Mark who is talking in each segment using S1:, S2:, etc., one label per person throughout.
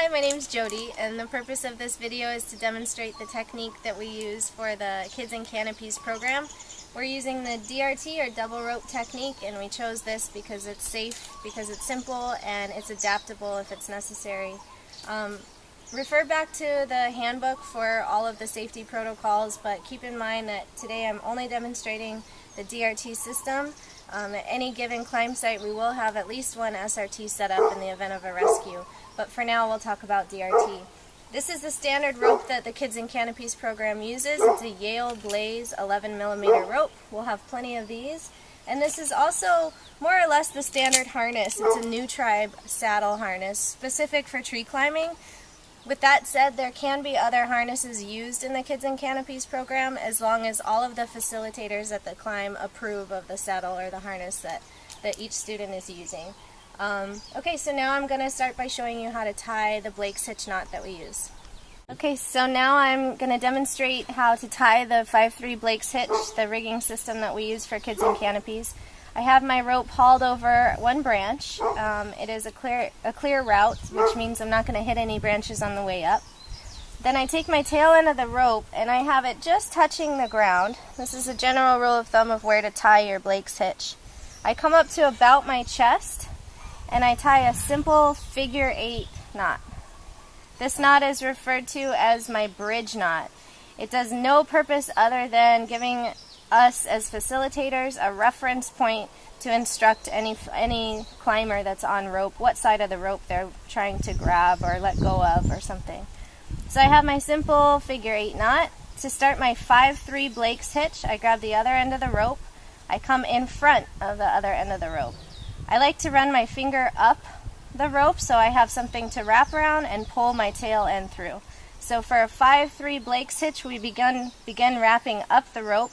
S1: Hi, my name's Jody, and the purpose of this video is to demonstrate the technique that we use for the Kids in Canopies program. We're using the DRT, or double rope technique, and we chose this because it's safe, because it's simple, and it's adaptable if it's necessary. Refer back to the handbook for all of the safety protocols, but keep in mind that today I'm only demonstrating the DRT system. At any given climb site we will have at least one SRT set up in the event of a rescue, but for now we'll talk about DRT. This is the standard rope that the Kids in Canopies program uses. It's a Yale Blaze 11mm rope. We'll have plenty of these. And this is also more or less the standard harness. It's a New Tribe saddle harness specific for tree climbing. With that said, there can be other harnesses used in the Kids in Canopies program as long as all of the facilitators at the climb approve of the saddle or the harness that each student is using. Okay, so now I'm going to start by showing you how to tie the Blake's hitch knot that we use. Okay, so now I'm going to demonstrate how to tie the 5-3 Blake's hitch, the rigging system that we use for Kids in Canopies. I have my rope hauled over one branch. It is a clear route, which means I'm not going to hit any branches on the way up. Then I take my tail end of the rope and I have it just touching the ground. This is a general rule of thumb of where to tie your Blake's hitch. I come up to about my chest and I tie a simple figure 8 knot. This knot is referred to as my bridge knot. It does no purpose other than giving us as facilitators a reference point to instruct any climber that's on rope what side of the rope they're trying to grab or let go of or something. So I have my simple figure 8 knot. To start my 5-3 Blake's hitch, I grab the other end of the rope. I come in front of the other end of the rope. I like to run my finger up the rope so I have something to wrap around and pull my tail end through. So for a 5-3 Blake's hitch, we begin wrapping up the rope.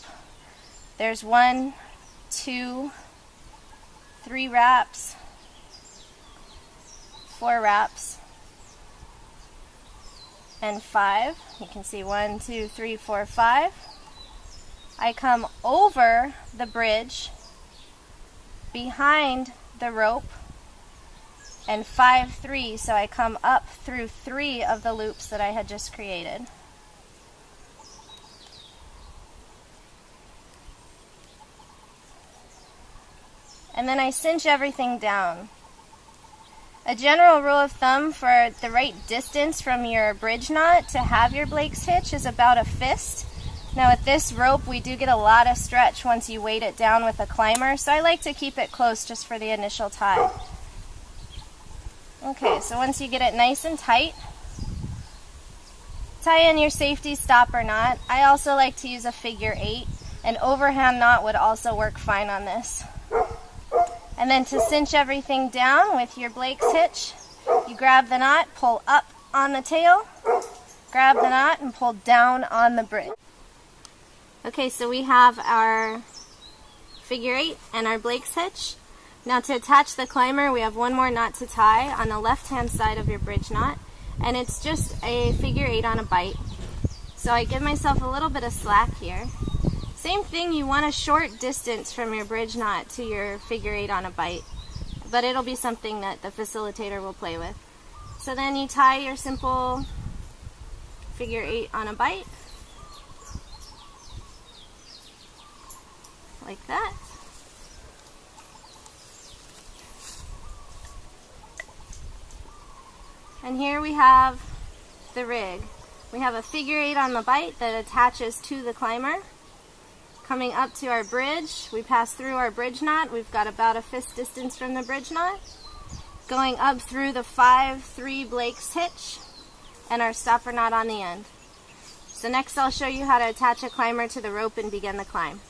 S1: There's 1, 2, 3 wraps, 4 wraps, and 5. You can see 1, 2, 3, 4, 5. I come over the bridge, behind the rope, and 5-3, so I come up through 3 of the loops that I had just created. And then I cinch everything down. A general rule of thumb for the right distance from your bridge knot to have your Blake's hitch is about a fist. Now with this rope we do get a lot of stretch once you weight it down with a climber, so I like to keep it close just for the initial tie. Okay, so once you get it nice and tight, tie in your safety stopper knot. I also like to use a figure 8. An overhand knot would also work fine on this. And then to cinch everything down with your Blake's hitch, you grab the knot, pull up on the tail, grab the knot, and pull down on the bridge. Okay, so we have our figure 8 and our Blake's hitch. Now to attach the climber, we have one more knot to tie on the left-hand side of your bridge knot, and it's just a figure 8 on a bite. So I give myself a little bit of slack here. Same thing, you want a short distance from your bridge knot to your figure 8 on a bite, but it'll be something that the facilitator will play with. So then you tie your simple figure 8 on a bite, like that. And here we have the rig. We have a figure 8 on the bite that attaches to the climber. Coming up to our bridge, we pass through our bridge knot. We've got about a fist distance from the bridge knot. Going up through the 5-3 Blake's hitch and our stopper knot on the end. So next I'll show you how to attach a climber to the rope and begin the climb.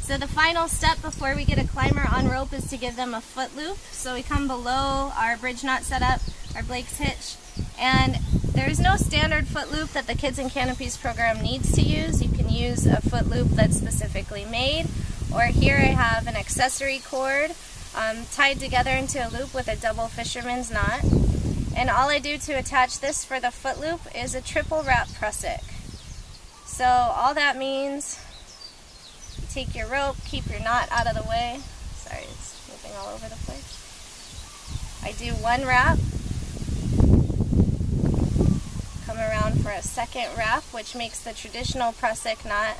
S1: So the final step before we get a climber on rope is to give them a foot loop. So we come below our bridge knot setup, our Blake's hitch, and there's no standard foot loop that the Kids in Canopies program needs to use. You can use a foot loop that's specifically made, or here I have an accessory cord tied together into a loop with a double fisherman's knot. And all I do to attach this for the foot loop is a triple wrap prusik. So all that means, you take your rope, keep your knot out of the way. Sorry, it's moving all over the place. I do one wrap, come around for a second wrap, which makes the traditional prusik knot,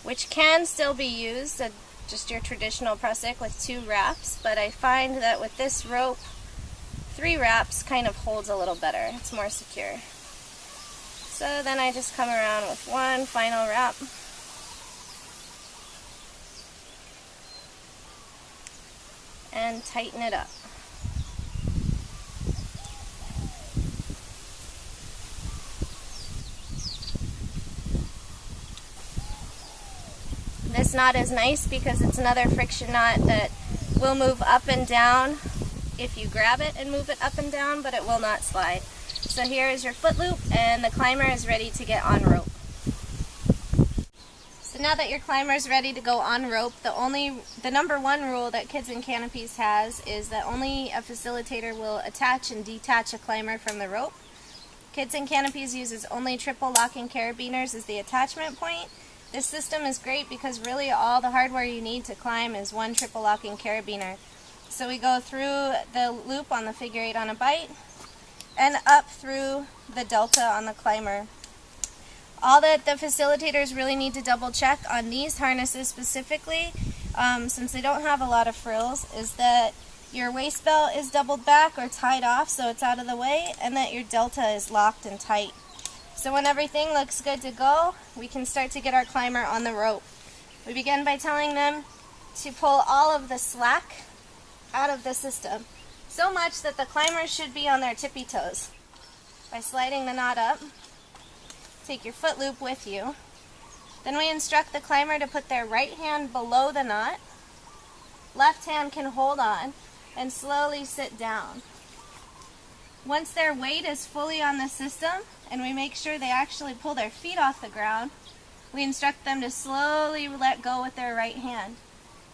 S1: which can still be used, just your traditional prusik with 2 wraps, but I find that with this rope, 3 wraps kind of holds a little better. It's more secure. So then I just come around with one final wrap. And tighten it up. This knot is nice because it's another friction knot that will move up and down if you grab it and move it up and down, but it will not slide. So here is your foot loop, and the climber is ready to get on rope. So now that your climber is ready to go on rope, the number 1 rule that Kids in Canopies has is that only a facilitator will attach and detach a climber from the rope. Kids in Canopies uses only triple locking carabiners as the attachment point. This system is great because really all the hardware you need to climb is 1 triple locking carabiner. So we go through the loop on the figure 8 on a bite and up through the delta on the climber. All that the facilitators really need to double check on these harnesses specifically, since they don't have a lot of frills, is that your waist belt is doubled back or tied off so it's out of the way, and that your delta is locked and tight. So when everything looks good to go, we can start to get our climber on the rope. We begin by telling them to pull all of the slack out of the system, so much that the climbers should be on their tippy toes. By sliding the knot up, take your foot loop with you. Then we instruct the climber to put their right hand below the knot, left hand can hold on, and slowly sit down. Once their weight is fully on the system, and we make sure they actually pull their feet off the ground, we instruct them to slowly let go with their right hand.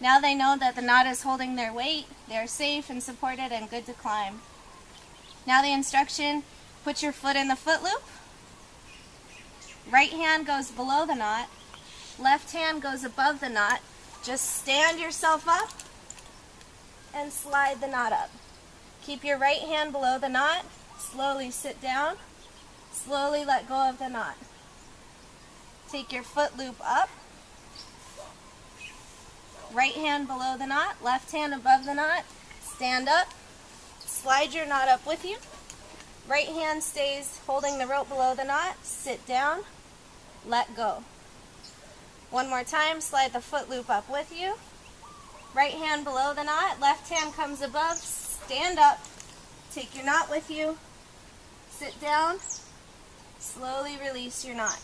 S1: Now they know that the knot is holding their weight, they're safe and supported and good to climb. Now the instruction, put your foot in the foot loop, right hand goes below the knot, left hand goes above the knot, just stand yourself up and slide the knot up. Keep your right hand below the knot, slowly sit down, slowly let go of the knot. Take your foot loop up, right hand below the knot, left hand above the knot, stand up, slide your knot up with you, right hand stays holding the rope below the knot, sit down, let go. One more time, slide the foot loop up with you, right hand below the knot, left hand comes above, stand up, take your knot with you, sit down, slowly release your knot.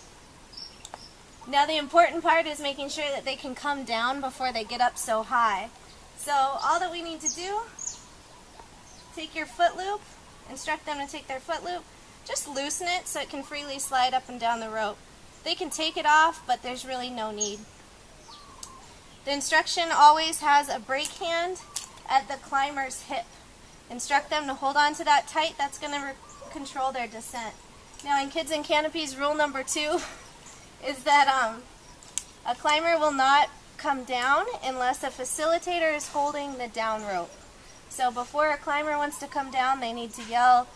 S1: Now the important part is making sure that they can come down before they get up so high. So all that we need to do, take your foot loop, instruct them to take their foot loop, just loosen it so it can freely slide up and down the rope. They can take it off, but there's really no need. The instruction always has a brake hand at the climber's hip. Instruct them to hold on to that tight. That's going to control their descent. Now in Kids in Canopies, rule number 2 is that a climber will not come down unless a facilitator is holding the down rope. So before a climber wants to come down, they need to yell,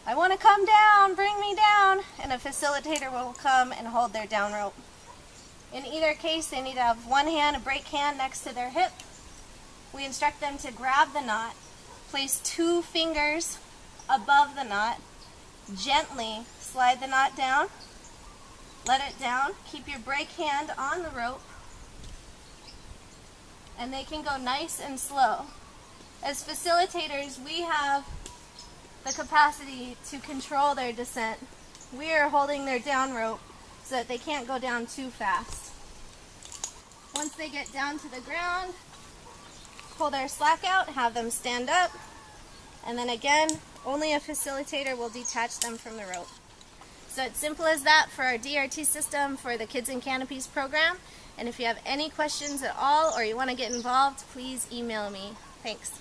S1: "I want to come down, bring me down," and a facilitator will come and hold their down rope. In either case, they need to have one hand, a brake hand, next to their hip. We instruct them to grab the knot, place 2 fingers above the knot, gently slide the knot down, let it down, keep your brake hand on the rope, and they can go nice and slow. As facilitators, we have the capacity to control their descent. We are holding their down rope so that they can't go down too fast. Once they get down to the ground, pull their slack out, have them stand up, and then again, only a facilitator will detach them from the rope. So it's simple as that for our DRT system for the Kids in Canopies program. And if you have any questions at all or you want to get involved, please email me. Thanks.